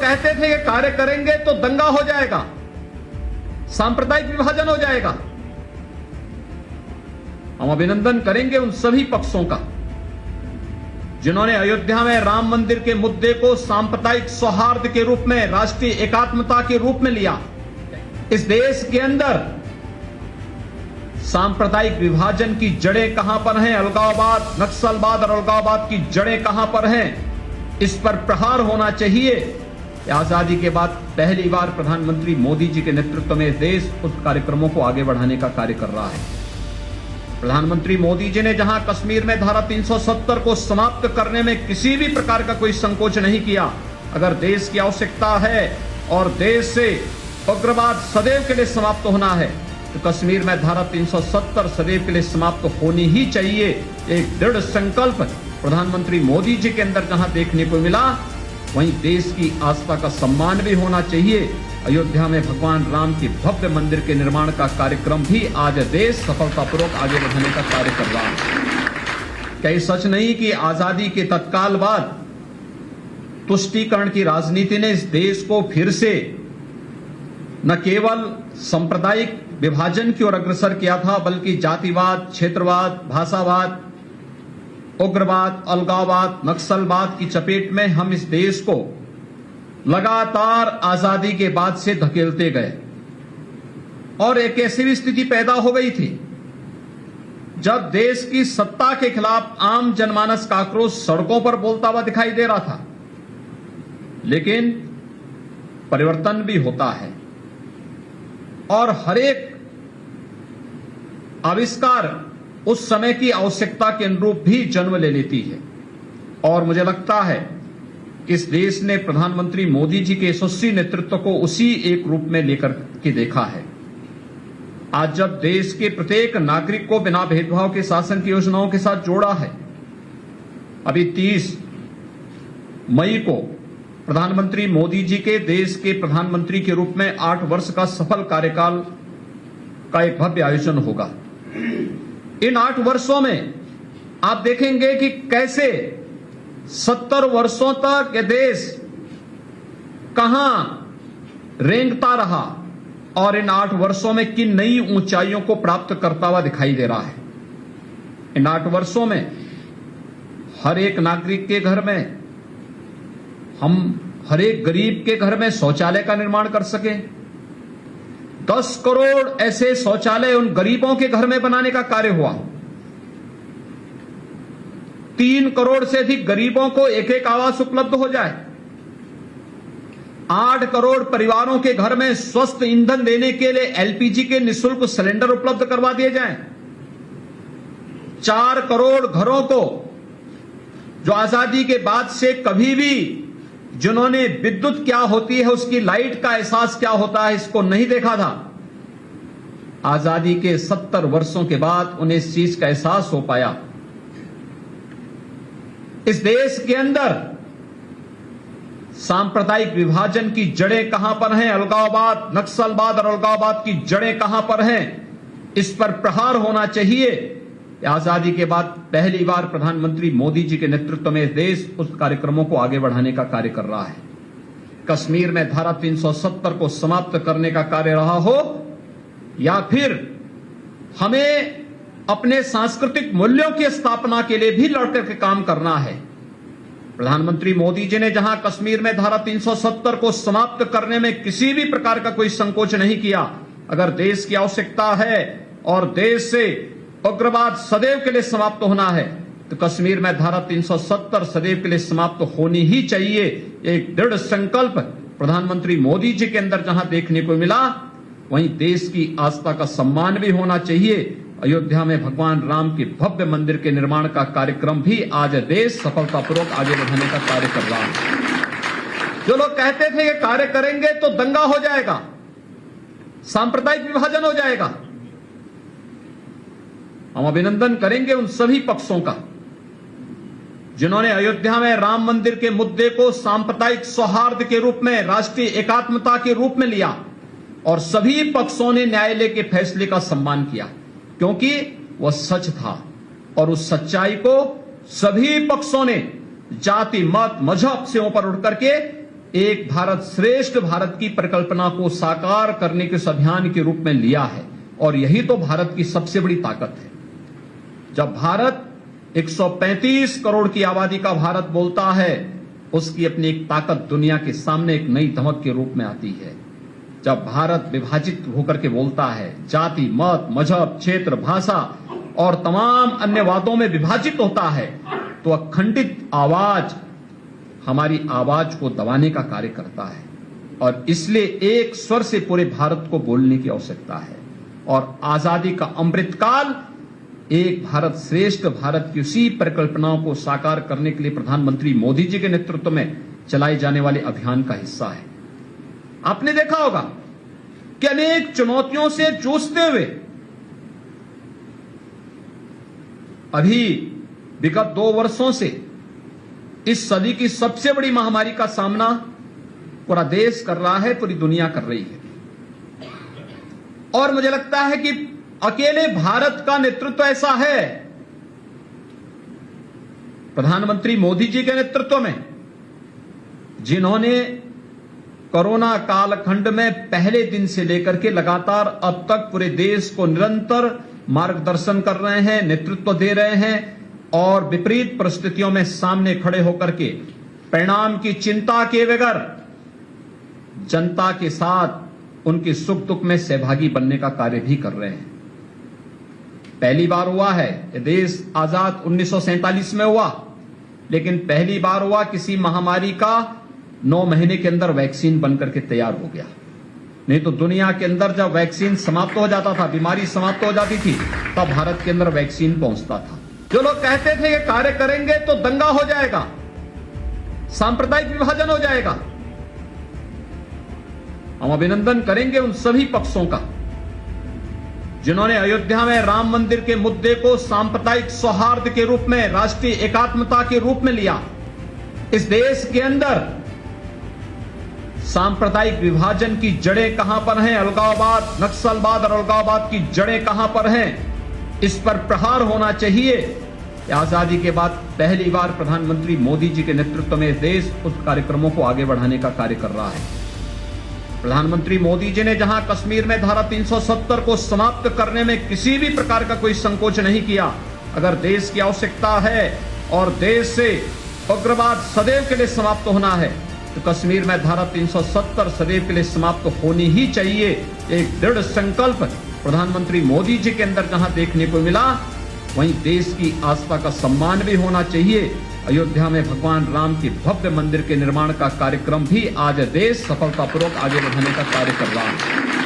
कहते थे कि कार्य करेंगे तो दंगा हो जाएगा, सांप्रदायिक विभाजन हो जाएगा। हम अभिनंदन करेंगे उन सभी पक्षों का जिन्होंने अयोध्या में राम मंदिर के मुद्दे को सांप्रदायिक सौहार्द के रूप में, राष्ट्रीय एकात्मता के रूप में लिया। इस देश के अंदर सांप्रदायिक विभाजन की जड़ें कहां पर हैं, अलगाववाद, नक्सलवाद और अलगाववाद की जड़ें कहां पर हैं, इस पर प्रहार होना चाहिए। आजादी के बाद पहली बार प्रधानमंत्री मोदी जी के नेतृत्व में देश उस कार्यक्रमों को आगे बढ़ाने का कार्य कर रहा है। प्रधानमंत्री मोदी जी ने जहां कश्मीर में धारा 370 को समाप्त करने में किसी भी प्रकार का कोई संकोच नहीं किया। अगर देश की आवश्यकता है और देश से उग्रवाद सदैव के लिए समाप्त होना है तो कश्मीर में धारा 370 सदैव के लिए समाप्त होनी ही चाहिए। एक दृढ़ संकल्प प्रधानमंत्री मोदी जी के अंदर जहां देखने को मिला, वहीं देश की आस्था का सम्मान भी होना चाहिए। अयोध्या में भगवान राम के भव्य मंदिर के निर्माण का कार्यक्रम भी आज देश सफलतापूर्वक आगे बढ़ाने का कार्य कर रहा है। क्या ये सच नहीं कि आजादी के तत्काल बाद तुष्टीकरण की राजनीति ने इस देश को फिर से न केवल सांप्रदायिक विभाजन की ओर अग्रसर किया था, बल्कि जातिवाद, क्षेत्रवाद, भाषावाद, उग्रवाद, अलगाववाद, नक्सलवाद की चपेट में हम इस देश को लगातार आजादी के बाद से धकेलते गए। और एक ऐसी भी स्थिति पैदा हो गई थी जब देश की सत्ता के खिलाफ आम जनमानस का आक्रोश सड़कों पर बोलता हुआ दिखाई दे रहा था। लेकिन परिवर्तन भी होता है और हर एक आविष्कार उस समय की आवश्यकता के अनुरूप भी जन्म ले लेती है। और मुझे लगता है इस देश ने प्रधानमंत्री मोदी जी के यशस्वी नेतृत्व को उसी एक रूप में लेकर के देखा है। आज जब देश के प्रत्येक नागरिक को बिना भेदभाव के शासन की योजनाओं के साथ जोड़ा है, अभी 30 मई को प्रधानमंत्री मोदी जी के देश के प्रधानमंत्री के रूप में 8 वर्ष का सफल कार्यकाल का एक भव्य आयोजन होगा। इन 8 वर्षों में आप देखेंगे कि कैसे 70 वर्षों तक ये देश कहां रेंगता रहा और इन 8 वर्षों में किन नई ऊंचाइयों को प्राप्त करता हुआ दिखाई दे रहा है। इन 8 वर्षों में हर एक नागरिक के घर में, हम हर एक गरीब के घर में शौचालय का निर्माण कर सके। 10 करोड़ ऐसे शौचालय उन गरीबों के घर में बनाने का कार्य हुआ। 3 करोड़ से अधिक गरीबों को एक आवास उपलब्ध हो जाए। 8 करोड़ परिवारों के घर में स्वस्थ ईंधन देने के लिए एलपीजी के निःशुल्क सिलेंडर उपलब्ध करवा दिए जाएं। 4 करोड़ घरों को जो आजादी के बाद से कभी भी जिन्होंने विद्युत क्या होती है, उसकी लाइट का एहसास क्या होता है, इसको नहीं देखा था, आजादी के 70 वर्षों के बाद उन्हें इस चीज का एहसास हो पाया। इस देश के अंदर सांप्रदायिक विभाजन की जड़ें कहां पर हैं, अलगाववाद, नक्सलवाद और अलगाववाद की जड़ें कहां पर हैं, इस पर प्रहार होना चाहिए। आजादी के बाद पहली बार प्रधानमंत्री मोदी जी के नेतृत्व में देश उस कार्यक्रमों को आगे बढ़ाने का कार्य कर रहा है। कश्मीर में धारा 370 को समाप्त करने का कार्य रहा हो या फिर हमें अपने सांस्कृतिक मूल्यों की स्थापना के लिए भी लड़कर के काम करना है। प्रधानमंत्री मोदी जी ने जहां कश्मीर में धारा 370 को समाप्त करने में किसी भी प्रकार का कोई संकोच नहीं किया। अगर देश की आवश्यकता है और देश से उग्रवाद सदैव के लिए समाप्त होना है तो कश्मीर में धारा 370 सदैव के लिए समाप्त होनी ही चाहिए। एक दृढ़ संकल्प प्रधानमंत्री मोदी जी के अंदर जहां देखने को मिला, वहीं देश की आस्था का सम्मान भी होना चाहिए। अयोध्या में भगवान राम के भव्य मंदिर के निर्माण का कार्यक्रम भी आज देश सफलतापूर्वक आगे बढ़ाने का कार्य कर रहा है। जो लोग कहते थे कि कार्य करेंगे तो दंगा हो जाएगा, सांप्रदायिक विभाजन हो जाएगा, हम अभिनंदन करेंगे उन सभी पक्षों का जिन्होंने अयोध्या में राम मंदिर के मुद्दे को सांप्रदायिक सौहार्द के रूप में, राष्ट्रीय एकात्मता के रूप में लिया और सभी पक्षों ने न्यायालय के फैसले का सम्मान किया, क्योंकि वह सच था और उस सच्चाई को सभी पक्षों ने जाति, मत, मजहब से ऊपर उठ करके एक भारत श्रेष्ठ भारत की परिकल्पना को साकार करने के इस अभियान के रूप में लिया है। और यही तो भारत की सबसे बड़ी ताकत है। जब भारत 135 करोड़ की आबादी का भारत बोलता है, उसकी अपनी एक ताकत दुनिया के सामने एक नई धमक के रूप में आती है। जब भारत विभाजित होकर के बोलता है, जाति, मत, मजहब, क्षेत्र, भाषा और तमाम अन्य वादों में विभाजित होता है, तो अखंडित आवाज हमारी आवाज को दबाने का कार्य करता है। और इसलिए एक स्वर से पूरे भारत को बोलने की आवश्यकता है। और आजादी का अमृतकाल एक भारत श्रेष्ठ भारत की उसी परिकल्पनाओं को साकार करने के लिए प्रधानमंत्री मोदी जी के नेतृत्व में चलाए जाने वाले अभियान का हिस्सा है। आपने देखा होगा कि अनेक चुनौतियों से जूझते हुए अभी विगत 2 वर्षों से इस सदी की सबसे बड़ी महामारी का सामना पूरा देश कर रहा है, पूरी दुनिया कर रही है। और मुझे लगता है कि अकेले भारत का नेतृत्व ऐसा है, प्रधानमंत्री मोदी जी के नेतृत्व में, जिन्होंने कोरोना कालखंड में पहले दिन से लेकर के लगातार अब तक पूरे देश को निरंतर मार्गदर्शन कर रहे हैं, नेतृत्व दे रहे हैं और विपरीत परिस्थितियों में सामने खड़े होकर के परिणाम की चिंता किए बगैर जनता के साथ उनके सुख दुख में सहभागी बनने का कार्य भी कर रहे हैं। पहली बार हुआ है, ये देश आजाद 1947 में हुआ, लेकिन पहली बार हुआ किसी महामारी का 9 महीने के अंदर वैक्सीन बनकर के तैयार हो गया। नहीं तो दुनिया के अंदर जब वैक्सीन समाप्त हो जाता था, बीमारी समाप्त हो जाती थी, तब भारत के अंदर वैक्सीन पहुंचता था। जो लोग कहते थे कि कार्य करेंगे तो दंगा हो जाएगा, सांप्रदायिक विभाजन हो जाएगा, हम अभिनंदन करेंगे उन सभी पक्षों का जिन्होंने अयोध्या में राम मंदिर के मुद्दे को सांप्रदायिक सौहार्द के रूप में, राष्ट्रीय एकात्मता के रूप में लिया। इस देश के अंदर सांप्रदायिक विभाजन की जड़ें कहां पर हैं, अलगाववाद, नक्सलवाद और अलगाववाद की जड़ें कहां पर हैं, इस पर प्रहार होना चाहिए। आजादी के बाद पहली बार प्रधानमंत्री मोदी जी के नेतृत्व में देश उस कार्यक्रमों को आगे बढ़ाने का कार्य कर रहा है। प्रधानमंत्री मोदी जी ने जहां कश्मीर में धारा 370 को समाप्त करने में किसी भी प्रकार का कोई संकोच नहीं किया। अगर देश की आवश्यकता है और देश से उग्रवाद सदैव के लिए समाप्त होना है, तो कश्मीर में धारा 370 सदैव के लिए समाप्त होनी ही चाहिए। एक दृढ़ संकल्प प्रधानमंत्री मोदी जी के अंदर जहां देखने को मिला, वहीं देश की आस्था का सम्मान भी होना चाहिए। अयोध्या में भगवान राम के भव्य मंदिर के निर्माण का कार्यक्रम भी आज देश सफलतापूर्वक आगे बढ़ाने का कार्य कर रहा है।